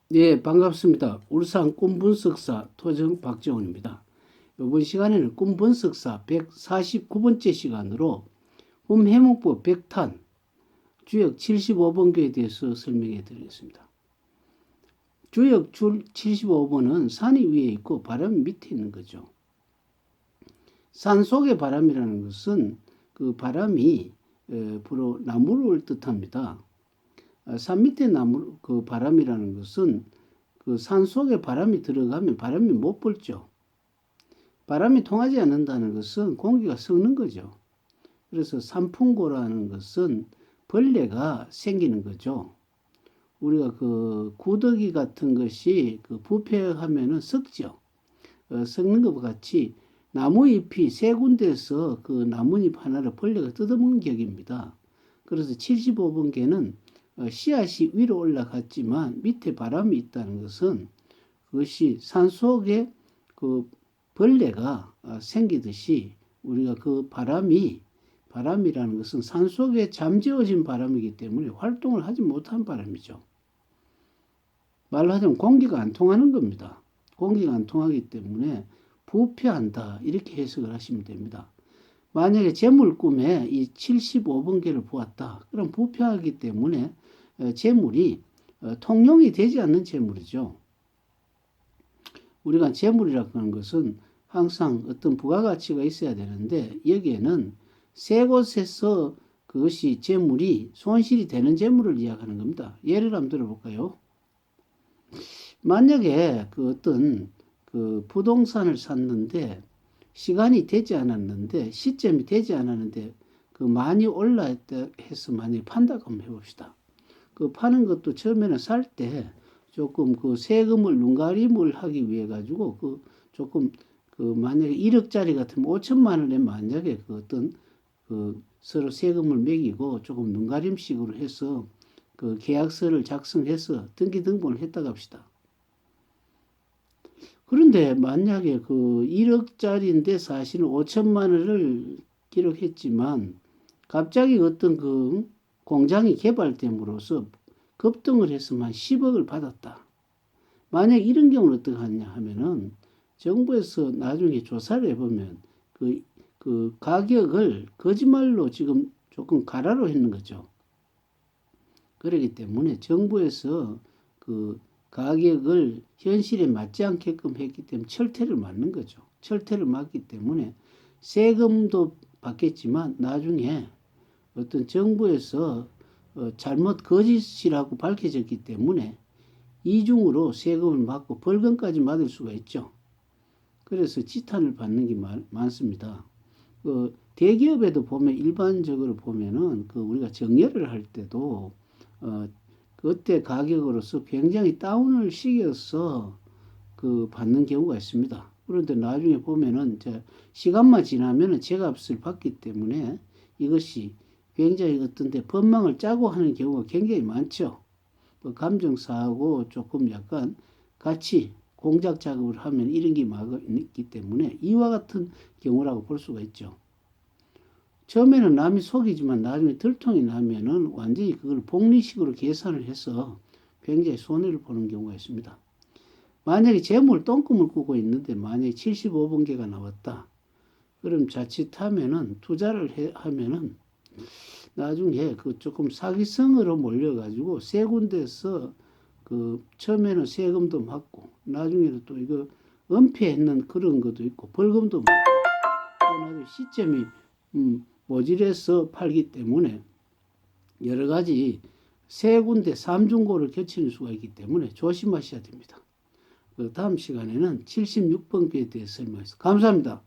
네, 반갑습니다. 울산 꿈분석사 토정 박재훈입니다. 이번 시간에는 꿈분석사 149번째 시간으로 해몽법 100탄 주역 75번교에 대해서 설명해 드리겠습니다. 주역 75번은 산이 위에 있고 바람이 밑에 있는 거죠. 산 속의 바람이라는 것은 그 바람이 불어 나무를 뜻합니다. 산 밑에 나무 그 바람이라는 것은 그 산 속에 바람이 들어가면 바람이 못 불죠. 바람이 통하지 않는다는 것은 공기가 썩는 거죠. 그래서 산풍고라는 것은 벌레가 생기는 거죠. 우리가 그 구더기 같은 것이 그 부패하면은 썩죠. 썩는 것과 같이 나무잎이 세 군데에서 그 나뭇잎 하나를 벌레가 뜯어먹는 격입니다. 그래서 75번개는 씨앗이 위로 올라갔지만 밑에 바람이 있다는 것은 그것이 산 속에 그 벌레가 생기듯이 우리가 그 바람이라는 것은 산 속에 잠재워진 바람이기 때문에 활동을 하지 못한 바람이죠. 말로 하자면 공기가 안 통하는 겁니다. 공기가 안 통하기 때문에 부패한다 이렇게 해석을 하시면 됩니다. 만약에 재물 꿈에 이 75번개를 보았다. 그럼 부패하기 때문에 재물이 통용이 되지 않는 재물이죠. 우리가 재물이라고 하는 것은 항상 어떤 부가가치가 있어야 되는데 여기에는 세 곳에서 그것이 재물이 손실이 되는 재물을 이야기하는 겁니다. 예를 한번 들어볼까요? 만약에 그 어떤 그 부동산을 샀는데 시간이 되지 않았는데 시점이 되지 않았는데 그 많이 올라했다 해서 만약에 판다고 한번 해봅시다. 그 파는 것도 처음에는 살 때 조금 그 세금을 눈가림을 하기 위해 가지고 그 조금 그 만약에 1억짜리 같으면 5천만 원에 만약에 그 어떤 그 서로 세금을 매기고 조금 눈가림식으로 해서 그 계약서를 작성해서 등기 등본을 했다고 합시다. 그런데 만약에 그 1억짜리인데 사실은 5천만 원을 기록했지만 갑자기 어떤 그 공장이 개발됨으로써 급등을 했으면 10억을 받았다. 만약 이런 경우는 어떻게 하냐 하면은 정부에서 나중에 조사를 해보면 그 가격을 거짓말로 지금 조금 가라로 했는 거죠. 그렇기 때문에 정부에서 그 가격을 현실에 맞지 않게끔 했기 때문에 철퇴를 맞는 거죠. 철퇴를 맞기 때문에 세금도 받겠지만 나중에 어떤 정부에서 잘못 거짓이라고 밝혀졌기 때문에 이중으로 세금을 받고 벌금까지 받을 수가 있죠. 그래서 지탄을 받는 게 많습니다. 대기업에도 보면 일반적으로 보면은 그 우리가 정예를 할 때도 그때 가격으로서 굉장히 다운을 시켜서 그 받는 경우가 있습니다. 그런데 나중에 보면은 시간만 지나면은 제값을 받기 때문에 이것이 굉장히 어떤 데 법망을 짜고 하는 경우가 굉장히 많죠. 감정사하고 조금 약간 같이 공작 작업을 하면 이런 게 있기 때문에 이와 같은 경우라고 볼 수가 있죠. 처음에는 남이 속이지만 나중에 들통이 나면은 완전히 그걸 복리식으로 계산을 해서 굉장히 손해를 보는 경우가 있습니다. 만약에 재물 똥꿈을 꾸고 있는데 만약에 75번개가 나왔다. 그럼 자칫하면은 투자를 하면은 나중에 그 조금 사기성으로 몰려가지고 세 군데서 그 처음에는 세금도 맞고 나중에는 또 이거 은폐했는 그런 것도 있고 벌금도 맞고 또 나중에 시점이 모질해서 팔기 때문에 여러 가지 세 군데 삼중고를 겹치는 수가 있기 때문에 조심하셔야 됩니다. 그 다음 시간에는 76번께에 대해서 설명했습니다. 감사합니다.